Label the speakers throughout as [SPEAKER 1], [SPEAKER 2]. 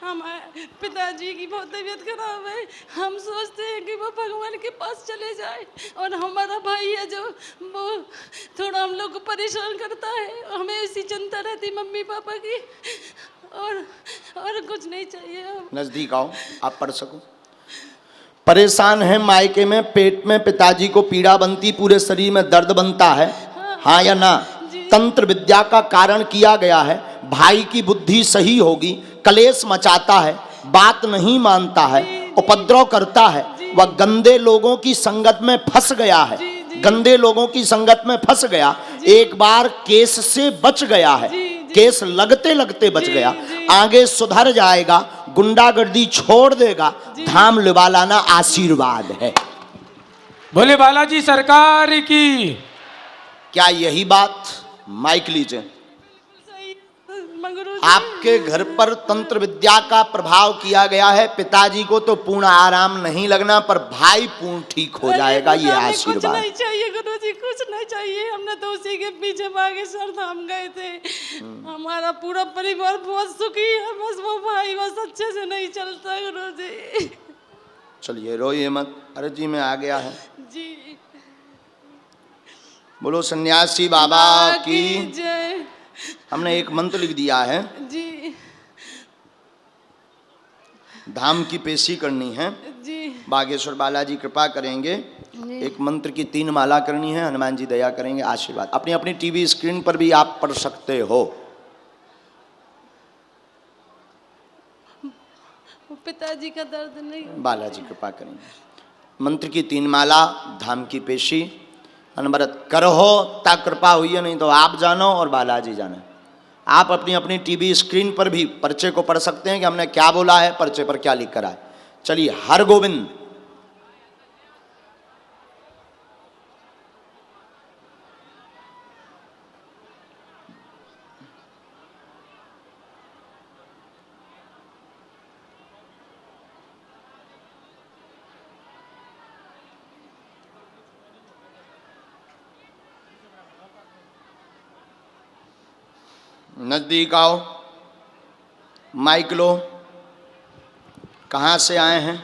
[SPEAKER 1] हम पिताजी की बहुत तबीयत खराब है, हम सोचते हैं कि वो भगवान के पास चले जाए। और हमारा भाई है जो वो थोड़ा हम लोग को परेशान करता है, हमें ऐसी चिंता रहती मम्मी पापा की, और कुछ नहीं चाहिए।
[SPEAKER 2] नजदीक आओ, आप पढ़ सको। परेशान है मायके में, पेट में पिताजी को पीड़ा बनती, पूरे शरीर में दर्द बनता है, हाँ या ना? तंत्र विद्या का कारण किया गया है, भाई की बुद्धि सही होगी, कलेश मचाता है, बात नहीं मानता है, उपद्रव करता है, वह गंदे लोगों की संगत में फंस गया है, गंदे लोगों की संगत में फंस गया। एक बार केस से बच गया है, केस लगते लगते बच गया, आगे सुधर जाएगा, गुंडागर्दी छोड़ देगा, धाम लुबा लाना आशीर्वाद है।
[SPEAKER 3] बोले बालाजी सरकार की।
[SPEAKER 2] क्या यही बात? माइक लीजिए। आपके घर पर तंत्र विद्या का प्रभाव किया गया है, पिताजी को तो पूर्ण आराम नहीं लगना, पर भाई पूर्ण ठीक हो जाएगा, ये आशीर्वाद।
[SPEAKER 1] कुछ नहीं चाहिए गुरुजी, कुछ नहीं चाहिए। हमने तो उसी के पीछे बागेश्वर धाम गए थे, हमारा पूरा परिवार बहुत सुखी है, बस वो भाई बस अच्छे से नहीं चलता गुरुजी।
[SPEAKER 2] चलिए रोइए मत, अरे जी मैं आ गया है
[SPEAKER 1] जी।
[SPEAKER 2] बोलो सन्यासी बाबा की
[SPEAKER 1] जय।
[SPEAKER 2] हमने एक मंत्र लिख दिया है
[SPEAKER 1] जी
[SPEAKER 2] धाम की पेशी करनी है
[SPEAKER 1] जी।
[SPEAKER 2] बागेश्वर बालाजी कृपा करेंगे। एक मंत्र की 3 माला करनी है, हनुमान जी दया करेंगे, आशीर्वाद। अपनी अपनी टीवी स्क्रीन पर भी आप पढ़ सकते हो।
[SPEAKER 1] पिताजी का दर्द नहीं,
[SPEAKER 2] बालाजी कृपा करेंगे। मंत्र की 3 माला, धाम की पेशी, अनवरत करो ता कृपा हुई है, नहीं तो आप जानो और बालाजी जाने। आप अपनी अपनी टीवी स्क्रीन पर भी पर्चे को पढ़ सकते हैं कि हमने क्या बोला है, पर्चे पर क्या लिख कर आए। चलिए हर गोविंद नजदीक आओ, माइक लो। कहाँ से आए हैं?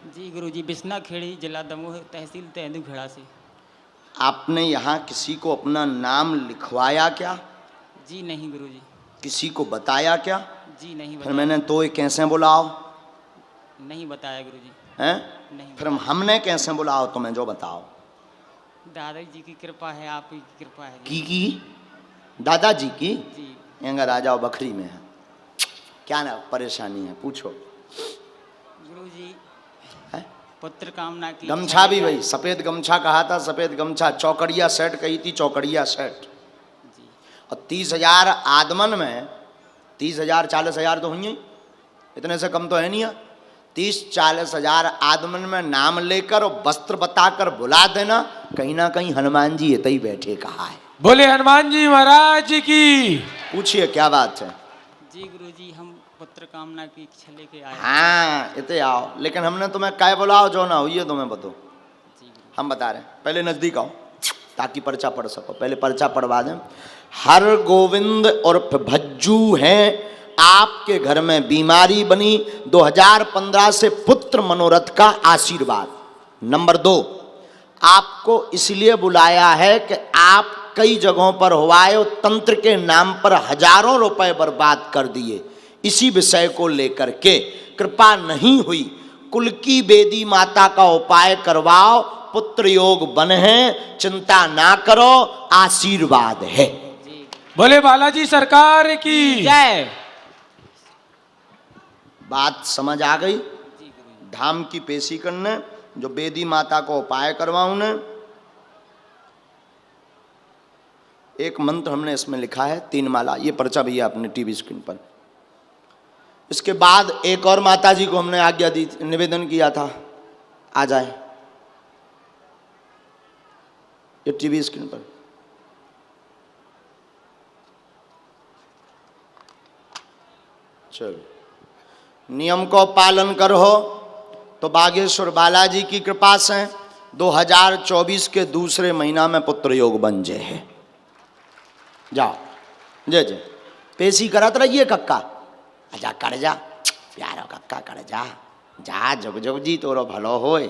[SPEAKER 4] जी गुरुजी, बिस्ना खेड़ी, जिला दमोह, तहसील तेंदुखेड़ा से।
[SPEAKER 2] आपने यहाँ किसी को अपना नाम लिखवाया क्या?
[SPEAKER 4] जी नहीं गुरुजी।
[SPEAKER 2] किसी को बताया क्या?
[SPEAKER 4] जी नहीं
[SPEAKER 2] फिर
[SPEAKER 4] बताया।
[SPEAKER 2] मैंने तो कैसे बुलाओ?
[SPEAKER 4] नहीं बताया गुरुजी।
[SPEAKER 2] हैं?
[SPEAKER 4] नहीं।
[SPEAKER 2] फिर हमने कैसे बुलाओ तुम्हें, जो बताओ।
[SPEAKER 4] दादाजी की कृपा है, आपकी कृपा है
[SPEAKER 2] की दादाजी की?
[SPEAKER 4] जी।
[SPEAKER 2] यंगा राजा बखरी में है, क्या ना परेशानी है, पूछो।
[SPEAKER 4] गुरुजी
[SPEAKER 2] है?
[SPEAKER 4] पुत्र कामना की
[SPEAKER 2] गमछा भी वही सफेद गमछा कहा था, सफेद गमछा। चौकड़िया सेट कही थी, चौकड़िया सेट।
[SPEAKER 4] जी।
[SPEAKER 2] और 30,000 आदमन में 30,000 40,000 तो हुई, इतने से कम तो है नहीं। 30-40 हजार आदमन में नाम लेकर और वस्त्र बताकर बुला देना, कहीं ना कहीं हनुमान जी इतने ही बैठे कहा है।
[SPEAKER 3] बोले हनुमान जी महाराज की।
[SPEAKER 2] पूछिए क्या बात है?
[SPEAKER 4] जी गुरुजी, हम पुत्र कामना की इच्छा लेके आए।
[SPEAKER 2] हाँ इतने आओ, लेकिन हमने तुम्हें काय बुलाओ जो ना हुई है तुम्हें बतो।
[SPEAKER 4] जी
[SPEAKER 2] हम बता रहे हैं, पहले नजदीक आओ ताकि पर्चा पढ़ सको। पहले पर्चा पढ़वा दें। हर गोविंद और भज्जू हैं, आपके घर में बीमारी बनी, 2015 से पुत्र मनोरथ का आशीर्वाद। नंबर 2, आपको इसलिए बुलाया है कि आप कई जगहों पर हुआए और तंत्र के नाम पर हजारों रुपए बर्बाद कर दिए। इसी विषय को लेकर के कृपा नहीं हुई, कुल की बेदी माता का उपाय करवाओ, पुत्र योग बने हैं, चिंता ना करो, आशीर्वाद है।
[SPEAKER 3] बोले बालाजी सरकार की
[SPEAKER 4] जय।
[SPEAKER 2] बात समझ आ गई? धाम की पेशी करने, जो बेदी माता को उपाय करवाऊं ने। एक मंत्र हमने इसमें लिखा है 3 माला, ये पर्चा भैया अपने टीवी स्क्रीन पर। इसके बाद एक और माता जी को हमने आज्ञा दी, निवेदन किया था आ जाए, ये टीवी स्क्रीन पर। चलो नियम को पालन करो तो बागेश्वर बालाजी की कृपा से 2024 के दूसरे महीना में पुत्र योग बन जाए है। जाओ जय जय। पेशी करत रहिए कक्का, आजा कर जा, प्यारो कक्का कर जा जा, जुग जुग जी तोरो भलो होए।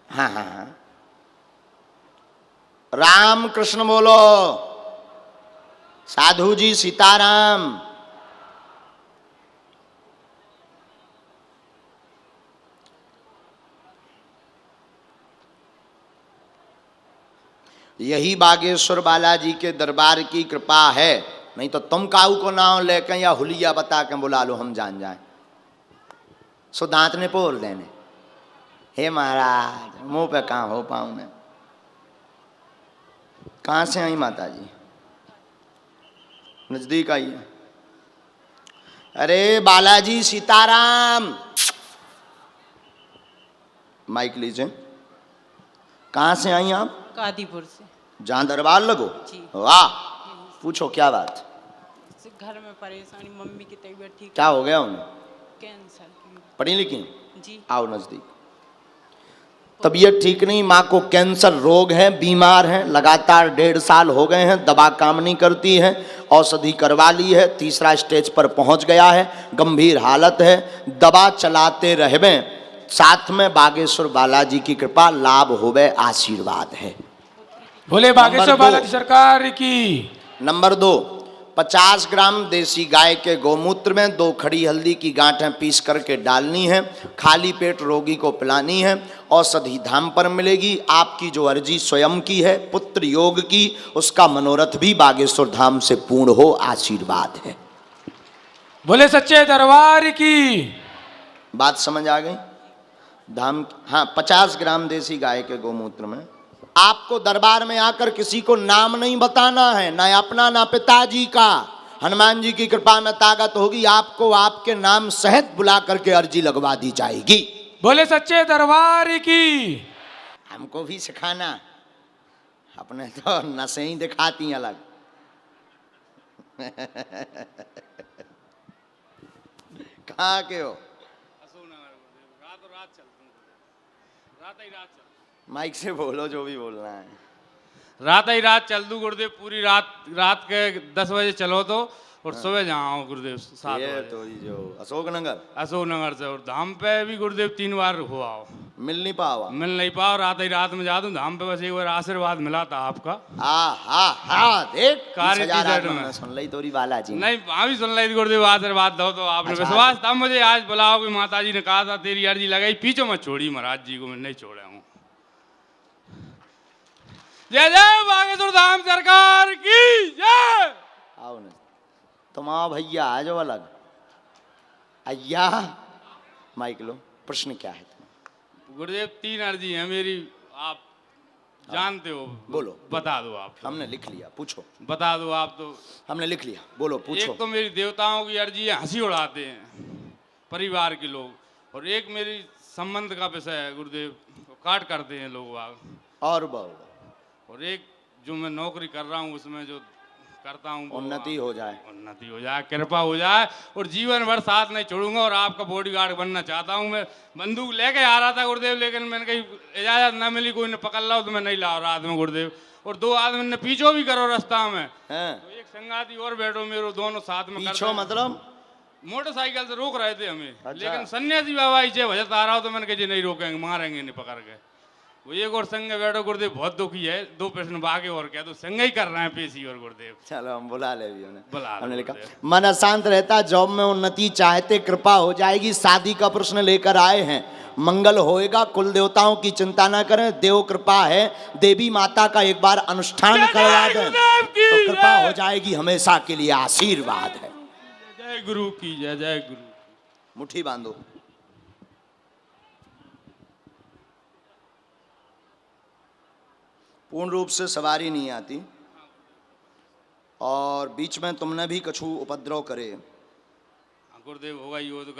[SPEAKER 2] हाँ हाँ हाँ, राम कृष्ण बोलो, साधु जी सीताराम। यही बागेश्वर बालाजी के दरबार की कृपा है, नहीं तो तुम काऊ को नाम लेकर या हुलिया बता के बुला लो, हम जान जाए। सो दांत ने पोल देने, हे महाराज मुंह पे कहाँ हो पाऊं मैं। कहाँ से आई माता जी? नजदीक आई है। अरे बालाजी सीताराम, माइक लीजिए। कहाँ से आई आप?
[SPEAKER 1] कादीपुर से।
[SPEAKER 2] जहाँ दरबार लगो
[SPEAKER 1] जी।
[SPEAKER 2] वाह, पूछो क्या बात?
[SPEAKER 1] घर में परेशानी, मम्मी की तबीयत ठीक।
[SPEAKER 2] क्या हो गया उन्हें?
[SPEAKER 1] कैंसर की।
[SPEAKER 2] पढ़ी लिखी?
[SPEAKER 1] जी।
[SPEAKER 2] आओ नजदीक। तबीयत ठीक नहीं, माँ को कैंसर रोग है, बीमार है, लगातार 1.5 साल हो गए हैं, दवा काम नहीं करती है, औषधि करवा ली है, 3रा स्टेज पर पहुंच गया है, गंभीर हालत है, दवा चलाते रहबे, साथ में बागेश्वर बालाजी की कृपा लाभ होवे, आशीर्वाद है।
[SPEAKER 3] बोले बागेश्वर बालाजी सरकार की।
[SPEAKER 2] नंबर 2, 50 ग्राम देसी गाय के गौमूत्र में 2 खड़ी हल्दी की गांठें पीस करके डालनी है, खाली पेट रोगी को पिलानी है, औषधि धाम पर मिलेगी। आपकी जो अर्जी स्वयं की है, पुत्र योग की, उसका मनोरथ भी बागेश्वर धाम से पूर्ण हो, आशीर्वाद है।
[SPEAKER 3] बोले सच्चे दरबार की।
[SPEAKER 2] बात समझ आ गई? धाम, हाँ, 50 ग्राम देसी गाय के गौमूत्र में। आपको दरबार में आकर किसी को नाम नहीं बताना है, ना अपना ना पिताजी का। हनुमान जी की कृपा में ताकत होगी, आपको आपके नाम सहित बुला करके अर्जी लगवा दी जाएगी।
[SPEAKER 3] बोले सच्चे दरबार की।
[SPEAKER 2] हमको भी सिखाना, अपने तो नसें ही दिखाती अलग। कहाँ के हो? माइक से बोलो जो भी बोलना है।
[SPEAKER 5] रात ही रात चल दूं गुरुदेव, पूरी रात के 10 बजे चलो तो, और सुबह जाओ गुरुदेव 7
[SPEAKER 2] ये
[SPEAKER 5] बजे।
[SPEAKER 2] तो जो अशोकनगर
[SPEAKER 5] अशोकनगर से, और धाम पे भी गुरुदेव 3 बार हो आओ,
[SPEAKER 2] मिल नहीं पावा।
[SPEAKER 5] मिल नहीं पाओ। रात ही रात में जा दूं धाम पे, बस एक बार आशीर्वाद मिला था आपका।
[SPEAKER 2] देख
[SPEAKER 5] कार्य की जड़ में।
[SPEAKER 2] सुन ली तोरी बालाजी ने।
[SPEAKER 5] नहीं, वहाँ भी सुन ली थी गुरुदेव, आशीर्वाद दो तो आपने
[SPEAKER 2] अच्छा,
[SPEAKER 5] विश्वास था मुझे आज बुलाओ कि माता जी ने कहा था तेरी अर्जी लगाई, पीछे मत छोड़ी महाराज जी को, मैं नहीं छोड़ा हूँ। जय जय बागेश्वर धाम सरकार की जय।
[SPEAKER 2] आओ न, तुम आओ भैया, आ जाओ अलग। अय्या माइक लो, प्रश्न क्या है तुम्हें?
[SPEAKER 5] गुरुदेव 3 अर्जी है मेरी, आप जानते हो,
[SPEAKER 2] बोलो।
[SPEAKER 5] बता दो आप।
[SPEAKER 2] हमने लिख लिया, पूछो।
[SPEAKER 5] बता दो आप तो।
[SPEAKER 2] हमने लिख लिया, बोलो पूछो।
[SPEAKER 5] एक तो मेरी देवताओं की अर्जी है, हंसी उड़ाते हैं परिवार के लोग, और एक मेरी संबंध का विषय है गुरुदेव, काट करते हैं लोग बाग।
[SPEAKER 2] और बोलो।
[SPEAKER 5] और एक जो मैं नौकरी कर रहा हूँ उसमें जो करता हूँ
[SPEAKER 2] उन्नति हो जाए,
[SPEAKER 5] उन्नति हो जाए, कृपा हो जाए, और जीवन भर साथ नहीं छोड़ूंगा। और आपका बॉडीगार्ड बनना चाहता हूँ। मैं बंदूक लेके आ रहा था गुरुदेव, लेकिन मैंने कहीं इजाजत ना मिली, कोई ने पकड़ ला तो मैं नहीं ला रात में गुरुदेव। और 2 आदमी ने पीछो भी करो रास्ता में, तो एक संगाती और बैठो मेरो, दोनों साथ में
[SPEAKER 2] पीछो मतलब
[SPEAKER 5] मोटरसाइकिल से रोक रहे थे हमें।
[SPEAKER 2] अच्छा।
[SPEAKER 5] लेकिन सन्यासी बाबा इसे भजत आ रहा हो तो मैंने कहा नहीं रोकेंगे, मारेंगे नहीं पकड़ के। वो एक और संग बैठो गुरुदेव, बहुत दुखी है, 2 प्रश्न बागे और क्या, तो संग ही कर रहे हैं पेशी और गुरुदेव।
[SPEAKER 2] चलो हम बुला ले भी उन्हें।
[SPEAKER 5] बुला लो
[SPEAKER 2] हमने लिखा
[SPEAKER 5] गुरुदेव।
[SPEAKER 2] मन अशांत रहता, जॉब में उन्नति चाहते, कृपा हो जाएगी। शादी का प्रश्न लेकर आए हैं, मंगल होएगा। कुल देवताओं की चिंता ना करें, देव कृपा है। देवी माता का एक बार अनुष्ठान करवा दें तो कृपा हो जाएगी, हमेशा के लिए आशीर्वाद है।
[SPEAKER 5] जय गुरु की जय, जय गुरु।
[SPEAKER 2] मुट्ठी बांधो। पूर्ण रूप से सवारी नहीं आती, और बीच में तुमने भी कछु उपद्रव करे।
[SPEAKER 5] गुरुदेव होगा ये तो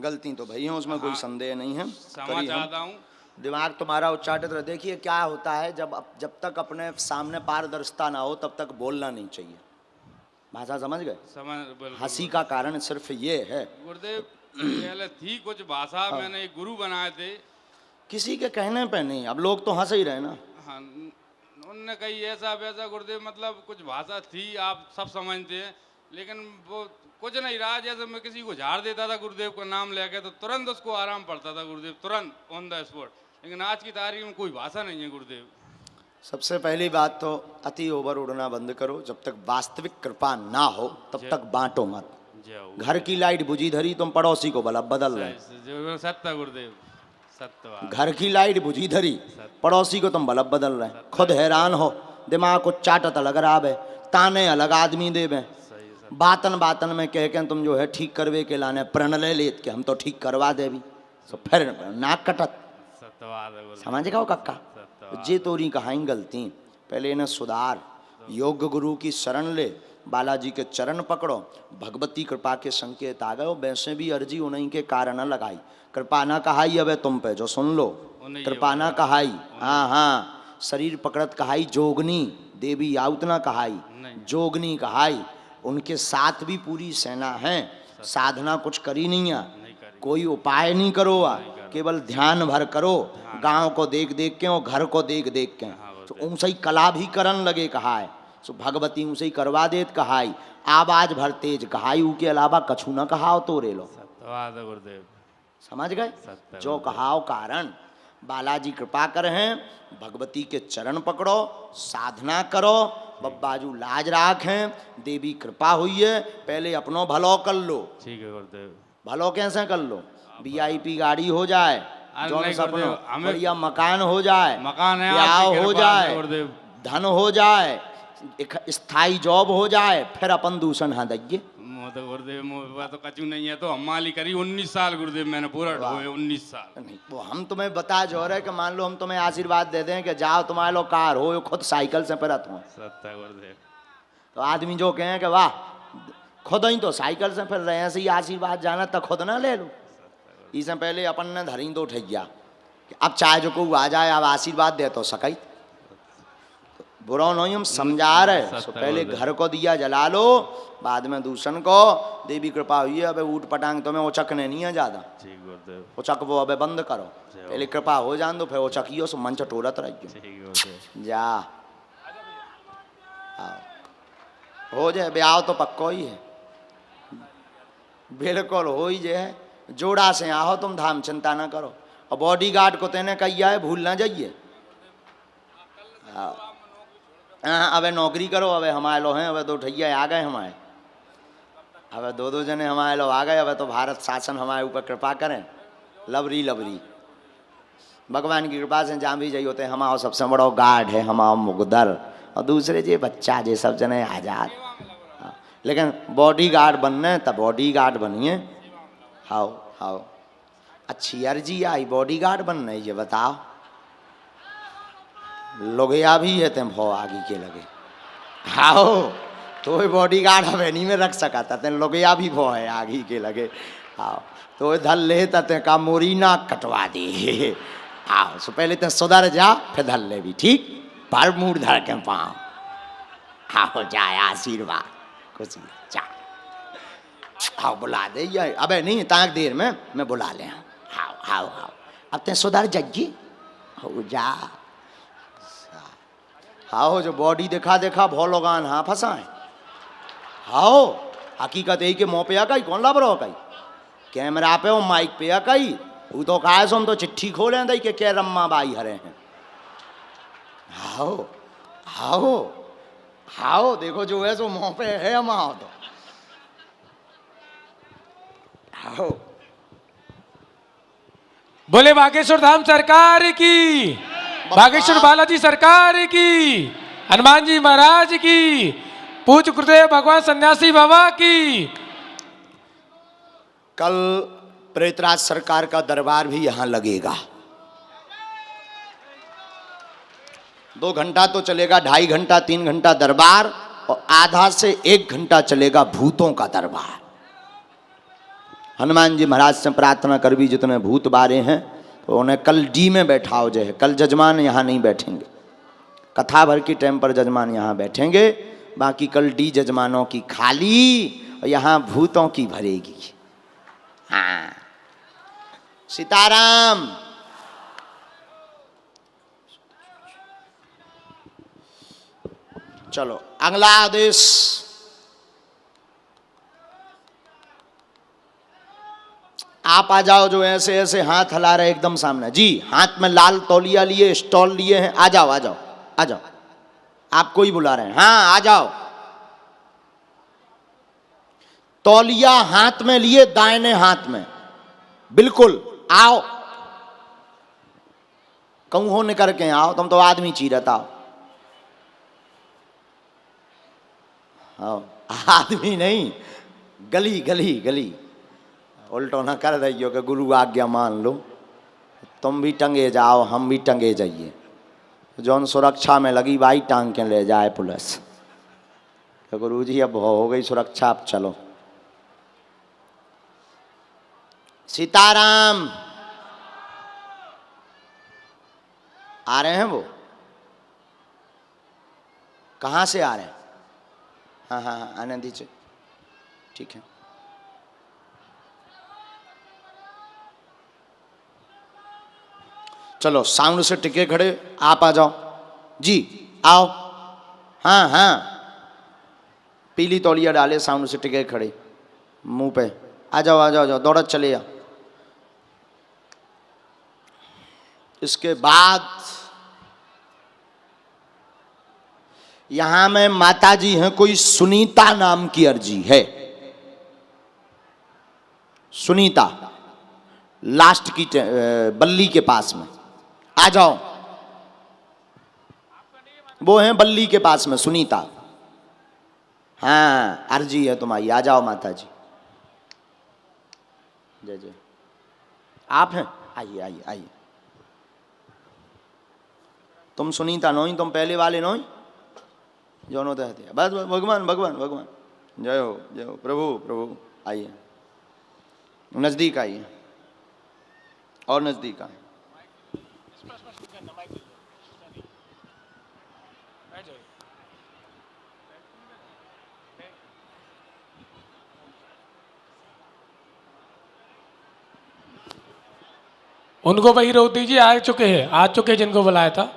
[SPEAKER 2] गलती तो भई है, उसमें कोई संदेह नहीं है।
[SPEAKER 5] क्षमा
[SPEAKER 2] करी हम।
[SPEAKER 5] चाहता हूँ।
[SPEAKER 2] दिमाग तुम्हारा उच्चाटित रहे। देखिए क्या होता है, जब तक अपने सामने पारदर्शिता ना हो तब तक बोलना नहीं चाहिए। भाषा समझ गए?
[SPEAKER 5] समझ।
[SPEAKER 2] हंसी का कारण सिर्फ ये है।
[SPEAKER 5] गुरुदेव पहले थी कुछ भाषा, मैंने एक गुरु बनाए थे।
[SPEAKER 2] किसी के कहने पे नहीं, अब लोग तो हंस ही रहे ना।
[SPEAKER 5] हाँ, उनने कही ऐसा वैसा गुरुदेव, मतलब कुछ भाषा थी, आप सब समझते हैं, लेकिन वो कुछ नहीं रहा। जैसे मैं किसी को झाड़ देता था गुरुदेव का नाम लेके तो तुरंत उसको आराम पड़ता था गुरुदेव, तुरंत ऑन द स्पॉट। लेकिन आज की तारीख में कोई भाषा नहीं है गुरुदेव।
[SPEAKER 2] सबसे पहली बात तो अति ओवर उड़ना बंद करो। जब तक वास्तविक कृपा ना हो तब तक बांटो मत।
[SPEAKER 5] जय हो।
[SPEAKER 2] घर की लाइट बुझी धरी, तुम पड़ोसी को बल्ब बदल रहे।
[SPEAKER 5] सत्य गुरुदेव, सत्यवाद।
[SPEAKER 2] घर की लाइट बुझी धरी, पड़ोसी को तुम बल्ब बदल रहे। खुद हैरान हो, दिमाग को चाटत अलग रावे, ताने अलग आदमी देवे। बातन बातन में कह के तुम जो है ठीक करवे के लाने प्रण ले लेत के हम तो ठीक करवा देवी, तो फिर नाक कटत।
[SPEAKER 5] सत्यवाद है गुरुदेव।
[SPEAKER 2] समझ गए कक्का? जे तोरी कहाई गलती, पहले इन्हें सुधार। योग्य गुरु की शरण ले, बालाजी के चरण पकड़ो, भगवती कृपा के संकेत आ गए। वैसे भी अर्जी उन्हीं के कारण लगाई। कृपा ना कहाई अब तुम पे जो सुन लो, कृपा ना कहाई। हाँ हाँ, शरीर पकड़त कहाई जोगनी, देवी आउत ना कहाई, जोगनी कहाई। उनके साथ भी पूरी सेना है। साधना कुछ करी नहीं है, कोई उपाय नहीं करो, केवल ध्यान भर करो। गांव को देख देख के और घर को देख देख के तो उनसे ही कला भी करन लगे कहा है। तो भगवती उनसे ही करवा देत कहाई। आवाज भर तेज कहाई, ऊ के अलावा कछु न कहाओ तो रे लो।
[SPEAKER 5] सत्यवाद है गुरुदेव।
[SPEAKER 2] समझ गए? जो कहाओ कारण बालाजी कृपा कर हैं। भगवती के चरण पकड़ो, साधना करो, बब्बाजू लाज राख हैं, देवी कृपा हुई है। पहले अपनो भलो कर लो।
[SPEAKER 5] ठीक है गुरुदेव।
[SPEAKER 2] भलो कैसे कर लो? वीआईपी गाड़ी हो जाए, जो
[SPEAKER 5] नहीं
[SPEAKER 2] सपनो
[SPEAKER 5] गुरुदेव, हमें-
[SPEAKER 2] बढ़िया मकान हो जाए,
[SPEAKER 5] मकान है,
[SPEAKER 2] ब्याह
[SPEAKER 5] आपकी
[SPEAKER 2] हो
[SPEAKER 5] कृपा
[SPEAKER 2] जाए,
[SPEAKER 5] से गुरुदेव।
[SPEAKER 2] धन हो जाए, एक स्थाई जॉब हो जाए, फिर अपन दूषण हाँ दइए।
[SPEAKER 5] तो गुरुदेव मोह तो कचू नहीं है। तो हम माली करी 19 साल गुरुदेव, मैंने पूरा ढोए 19 साल।
[SPEAKER 2] नहीं वो हम तुम्हें बता जो रहे कि मान लो हम तुम्हें आशीर्वाद दे दें कि जाओ तुम्हारे लो कार हो, यो खुद साइकिल से फिरत हो,
[SPEAKER 5] सत्य गुरुदेव।
[SPEAKER 2] तो आदमी जो कहें कि वाह खुद ही तो साइकिल से फिर रहे हैं, ऐसे ही आशीर्वाद जाना तो खुद ना ले लो। इससे पहले अपन ने धरी दो ठैया कि अब चाहे जो को आ जाए अब आशीर्वाद दे तो सकई। बुरा नहीं, हम समझा रहे। तो पहले घर को दिया जला लो, बाद में दूषण को। देवी कृपा हुई है, अब ऊट पटांग तुम्हें उचकने नहीं है ज्यादा।
[SPEAKER 5] ठीक गुरुदेव।
[SPEAKER 2] उचक वो अब बंद करो, पहले कृपा हो जान दो, फिर उचकियो सो मन चटोरत रहियो।
[SPEAKER 5] ठीक गुरुदेव।
[SPEAKER 2] जा हो जाए ब्याह तो पक्को ही है, बिल्कुल हो ही जाए। जोड़ा से आओ तुम धाम, चिंता ना करो। और बॉडी गार्ड को तेने कहिया है भूल ना जाइए। हाँ अब नौकरी करो, अब हमारे लो हैं, अब दो ठैया आ गए हमारे, अब दो जने हमारे लो आ गए। अब तो भारत शासन हमारे ऊपर कृपा करें, लवरी लवरी भगवान की कृपा से जहाँ भी जाइए होते हैं। हमारा सबसे बड़ा गार्ड है हमारा मुगदर, और दूसरे जे बच्चा जे सब जने आजाद। लेकिन बॉडी गार्ड बनने तब बॉडी गार्ड बनिए। हाओ हाओ अच्छी अर्जी आई बॉडी गार्ड बनने, ये बताओ। लोगिया भी है तेम भो आगे के लगे। हाओ तो बॉडी गार्ड हमें नहीं में रख सका था, तेन लोगिया भी भो है आगे के लगे। हाओ तो धल ले ते का मोरी ना कटवा दे। आओ सो पहले तो सुधर जा, फिर धल ले भी ठीक। पर मूड धर के पाओ, आओ जाए आशीर्वाद कुछ जा। आओ बुला दे ये, अबे नहीं ताक देर में मैं बुला ले। आओ आओ आओ अब ते सुधर जग्गी हो जा। आओ जो बॉडी देखा देखा भो लोगान हाँ फंसाए। आओ हकीकत यही के मुँह पे आ गई, कौन ला बरो कई कैमरा पे हो माइक पे आ कई। वो तो कहा सो हम तो चिट्ठी खोले दई के क्या रम्मा बाई हरे हैं। आओ आओ आओ देखो जो है सो मुँह पे है हम आओ तो आओ।
[SPEAKER 3] बोले बागेश्वर धाम सरकार की, बागेश्वर बालाजी सरकार की, हनुमान जी महाराज की, पूज्य गुरुदेव भगवान सन्यासी बाबा की।
[SPEAKER 2] कल प्रेतराज सरकार का दरबार भी यहाँ लगेगा। 2 घंटा तो चलेगा, 2.5 घंटा 3 घंटा दरबार, और आधा से 1 घंटा चलेगा भूतों का दरबार। हनुमान जी महाराज से प्रार्थना कर भी जितने भूत बारे हैं तो उन्हें कल डी में बैठाओ जो है। कल जजमान यहाँ नहीं बैठेंगे, कथा भर की टाइम पर जजमान यहाँ बैठेंगे, बाकी कल डी जजमानों की खाली और यहाँ भूतों की भरेगी। हाँ सीताराम। चलो अगला आदेश। आप आ जाओ जो ऐसे ऐसे हाथ हिला रहे एकदम सामने जी, हाथ में लाल तौलिया लिए, स्टॉल लिए हैं, आ जाओ आ जाओ आ जाओ, आपको ही बुला रहे हैं, हाँ आ जाओ। तौलिया हाथ में लिए, दाहिने हाथ में, बिल्कुल आओ, कहूं हो निकल के आओ, तुम तो आदमी चीरता आओ, आदमी नहीं, गली गली गली। उल्टो ना कर रही हो कि गुरु आज्ञा मान लो, तुम भी टंगे जाओ हम भी टंगे जाइए, जौन सुरक्षा में लगी भाई टांग के ले जाए पुलिस, तो गुरु जी अब हो गई सुरक्षा, अब चलो। सीताराम आ रहे हैं वो, कहाँ से आ रहे हैं? हाँ हाँ हाँ आने दीजिए, ठीक है। चलो साउंड से टिके खड़े, आप आ जाओ जी, आओ, हाँ हाँ, पीली तौलिया डाले, साउंड से टिके खड़े, मुंह पे आ जाओ आ जाओ, जाओ दौड़त चले आओ। इसके बाद यहां में माता जी हैं, कोई सुनीता नाम की अर्जी है, सुनीता लास्ट की बल्ली के पास में, आ जाओ, वो हैं बल्ली के पास में सुनीता, हाँ अर्जी है तुम्हारी, आ जाओ माता जी। जय जय, आप हैं, आइए आइए आइए। तुम सुनीता नो ही, तुम पहले वाले नो ही, जो नो बस भगवान भगवान भगवान, जय हो प्रभु प्रभु। आइए नजदीक आइए, और नजदीक आए।
[SPEAKER 3] उनको वही रोक दीजिए, आ चुके हैं, आ चुके हैं जिनको बुलाया था।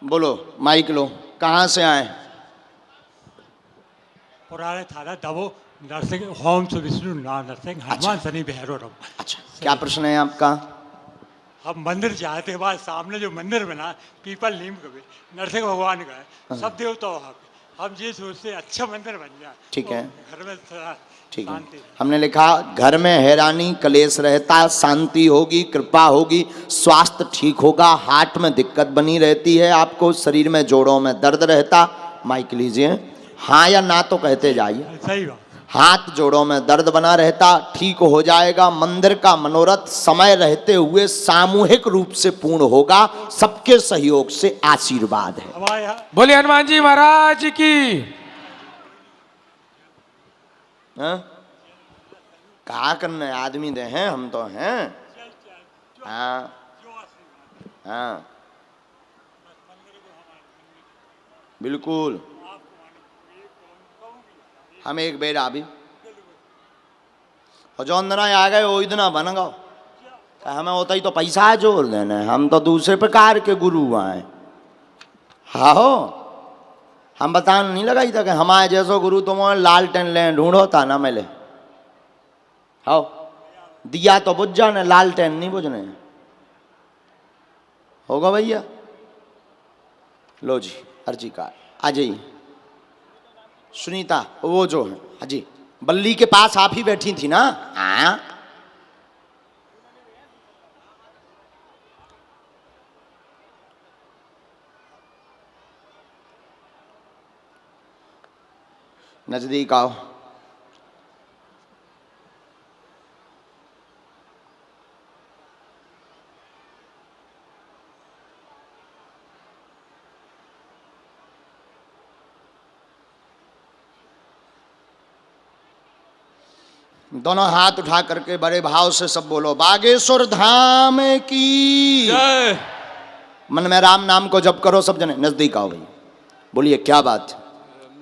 [SPEAKER 2] बोलो माइक लो, कहाँ से आए?
[SPEAKER 6] पुराने थाना दमोह नर्सिंग होम से विष्णु नर्सिंग हनुमान शनि भैरव।
[SPEAKER 2] अच्छा, क्या प्रश्न है आपका?
[SPEAKER 6] हम मंदिर जाते हैं, बाद सामने जो मंदिर बना पीपल नीम का भी नरसिंह भगवान का है, सब देवताओं का, हम ये सोचते अच्छा मंदिर बन जाए,
[SPEAKER 2] ठीक है,
[SPEAKER 6] घर में
[SPEAKER 2] ठीक है। हमने लिखा घर में हैरानी कलेश रहता, शांति होगी, कृपा होगी, स्वास्थ्य ठीक होगा, हार्ट में दिक्कत बनी रहती है आपको, शरीर में जोड़ों में दर्द रहता, माइक लीजिए, हाँ या ना तो कहते जाइए,
[SPEAKER 6] सही बात,
[SPEAKER 2] हाथ जोड़ों में दर्द बना रहता, ठीक हो जाएगा। मंदिर का मनोरथ समय रहते हुए सामूहिक रूप से पूर्ण होगा, सबके सहयोग से आशीर्वाद है।
[SPEAKER 6] हमारे यहाँ
[SPEAKER 3] बोले हनुमान जी महाराज की।
[SPEAKER 2] कहा करने आदमी दे हैं, हम तो हैं, हाँ हाँ बिल्कुल, हम एक बेर आ भी और जो अंदर आ गए वो इतना बन गो, हमें होता ही तो पैसा जोड़ देना है, हम तो दूसरे प्रकार के गुरु आए। हाँ हो, हम बताने नहीं लगाई था कि हमारे जैसो गुरु तुम लालटेन ले ढूंढो था ना मिले, हाँ दिया तो बुझ जाने, लालटेन नहीं बुझने, होगा भैया। लो जी अर्जी कार्ड, आ जाइए। सुनीता वो जो है, हाँ जी, बल्ली के पास आप ही बैठी थी ना? हाँ नजदीक आओ। दोनों हाथ उठा करके बड़े भाव से सब बोलो, बागेश्वर धाम की
[SPEAKER 5] जय।
[SPEAKER 2] मन में राम नाम को जप करो सब जने। नजदीक आओ भाई, बोलिए क्या बात है?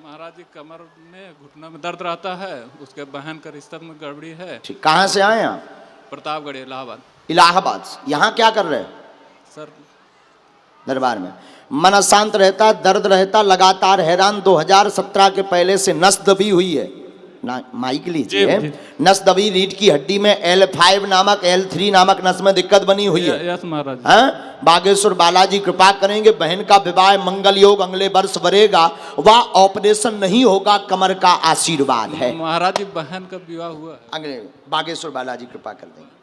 [SPEAKER 5] महाराज जी कमर में घुटना में दर्द रहता है, उसके बहन का रिश्ता में गड़बड़ी है।
[SPEAKER 2] ठीक, कहाँ से आए आप?
[SPEAKER 5] प्रतापगढ़ इलाहाबाद।
[SPEAKER 2] इलाहाबाद से। यहाँ क्या कर रहे हैं?
[SPEAKER 5] सर
[SPEAKER 2] दरबार में। मन अशांत रहता, दर्द रहता, लगातार हैरान, 2017 के पहले से नस दबी हुई है, माइक लीजिए। नस दबी रीढ़ की हड्डी में L5 नामक L3 नामक नस में दिक्कत बनी हुई है।
[SPEAKER 7] यस महाराज।
[SPEAKER 2] हाँ, बागेश्वर बालाजी कृपा करेंगे, बहन का विवाह मंगल योग अगले वर्ष बढ़ेगा, वह ऑपरेशन नहीं होगा, कमर का आशीर्वाद है।
[SPEAKER 7] महाराज जी बहन का विवाह हुआ है।
[SPEAKER 2] अगले बागेश्वर बालाजी कृपा कर देंगे।